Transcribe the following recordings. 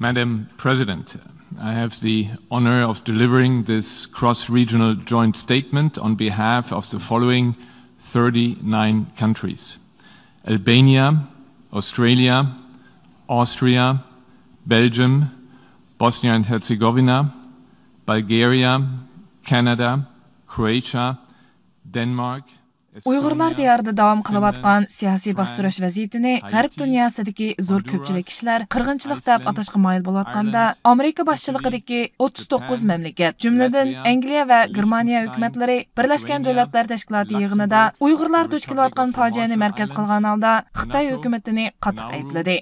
Madam President, I have the honor of delivering this cross-regional joint statement on behalf of the following 39 countries: Albania, Australia, Austria, Belgium, Bosnia and Herzegovina, Bulgaria, Canada, Croatia, Denmark. Uyghurlar diyarida davam qilib atqan siyosiy bastırış vaziyetini G'arb dunyosidagi zo'r ko'pchilik kishilar qirg'inchilik deb atashga moyil bo'layotganda, Amerika boshchiligidagi 39 mamlakat, jumladan Angliya va Germaniya hukumatlari Birlashgan Davlatlar Tashkiloti yig'inida Uyg'urlar duch kelayotgan fojiani markaz qilgan holda Xitoy hukumatini qattiq aybladi.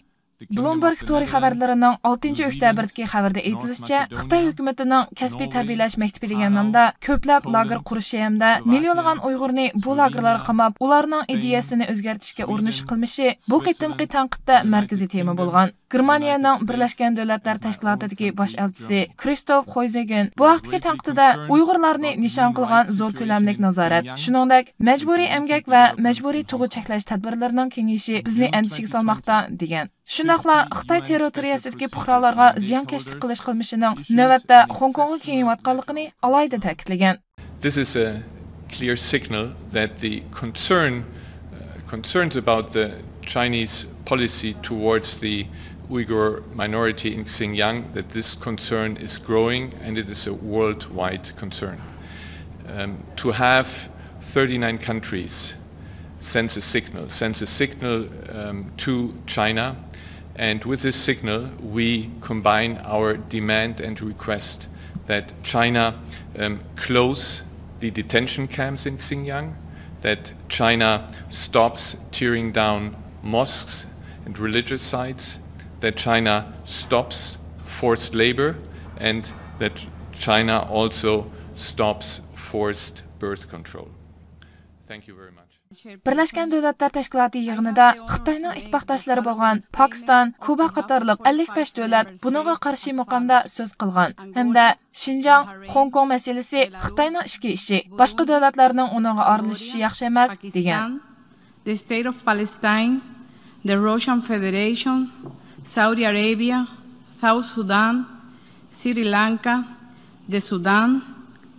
Bloomberg Tory xabarlarining 6-oktyabrdagi xabarda aytilishicha, Xitoy hukumatining kasbiy tarbiyalash maktabi degan nomda ko'plab lager qurishi hamda millionlagan Uyg'urni bu lagerlarga qamab, ularning ideyasini o'zgartirishga urinish qilmishi bu qitimqi tanqidda markaziy tema bo'lgan. Germaniyaning Birlashgan Davlatlar Tashkilotidagi bosh elchisi Christoph Hoyzegen bu vaqtdagi tanqidida Uyg'urlarni nishon qilgan zo'r ko'lamlik nazorat, shuningdek majburiy emgak va majburiy tug'u cheklash tadbirlarining kengayishi bizni andishaga solmoqda degan. Shundaqla Xitoy territoriyasidagi fuqarolarga ziyonkashlik qilish qilmishining navbatda Hong Kongga kengayotganligini alohida ta'kidlagan. This is a clear signal that the concerns about the Chinese policy towards the Uyghur minority in Xinjiang, that this concern is growing and it is a worldwide concern. To have 39 countries sends a signal to China, and with this signal we combine our demand and request that China close the detention camps in Xinjiang, that China stops tearing down mosques and religious sites, that China stops forced labor, and that China also stops forced birth control. Thank you very much. Birlashgan Davlatlar Tashkiloti yig'inida Xitoyning ittifoqdoshlari bo'lgan Pokiston, Kuba qatorliq 55 davlat buningga qarshi muqomda so'z qilgan hamda Xinjiang, Hong Kong masalasi Xitoyning ichki ishi, boshqa davlatlarning uningga aralashishi yaxshi emas degan. The State of Palestine, the Russian Federation, Saudi Arabia, South Sudan, Sri Lanka, the Sudan,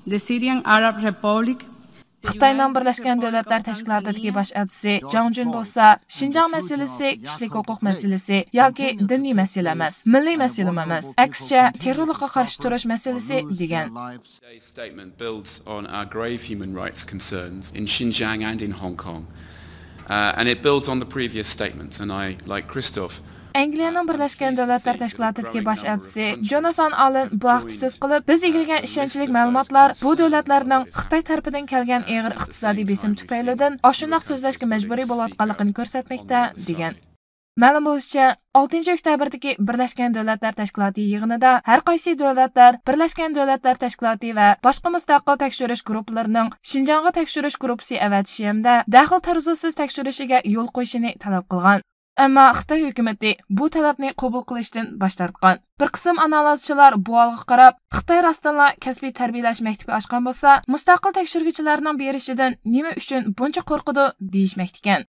the Syrian Arab Republic. Xitoyning Birlashgan Davlatlar Tashkilotidagi bosh elchisi Zhang Jun bo'lsa, Xinjiang masalasi kishilik huquq masalasi yoki diniy masala emas, milliy masala emas, aksicha terrorlikqa qarshi turish masalasi degan. Today's statement builds on our grave human rights concerns in Xinjiang and in Hong Kong. And it builds on the previous statements, and I, like Christoph, Angliyaning Birlashgan Davlatlar Tashkilotidagi bosh elchisi Jonathan Allen bu vaqtda so'z qilib, biz egilgan ishonchli ma'lumotlar bu davlatlarning Xitoy tarafidan kelgan og'ir iqtisodiy besim tufaylidan ashundoq so'zlashga majburiy bo'layotganligini ko'rsatmoqda degan. Ma'lum bo'lishicha, 6-oktyabrdagi Birlashgan Davlatlar Tashkiloti yig'inida har qaysi davlatlar Birlashgan Davlatlar Tashkiloti va boshqa mustaqil tekshirish guruhlarining Xinjiangga tekshirish guruhi avatishi hamda daxil taruzsiz tekshirishiga yo'l qo'yishini talab qilgan. Ammo Xitoy hukumati bu talabni qabul qilishdan bosh tortgan. Bir qism analizchilar bu holga qarab, Xitoy rostdanla kasbiy tarbiyalash maktabi ochgan bo'lsa, mustaqil tekshiruvchilarning berishidan nima uchun buncha qo'rqidi deyishmoqda ekan.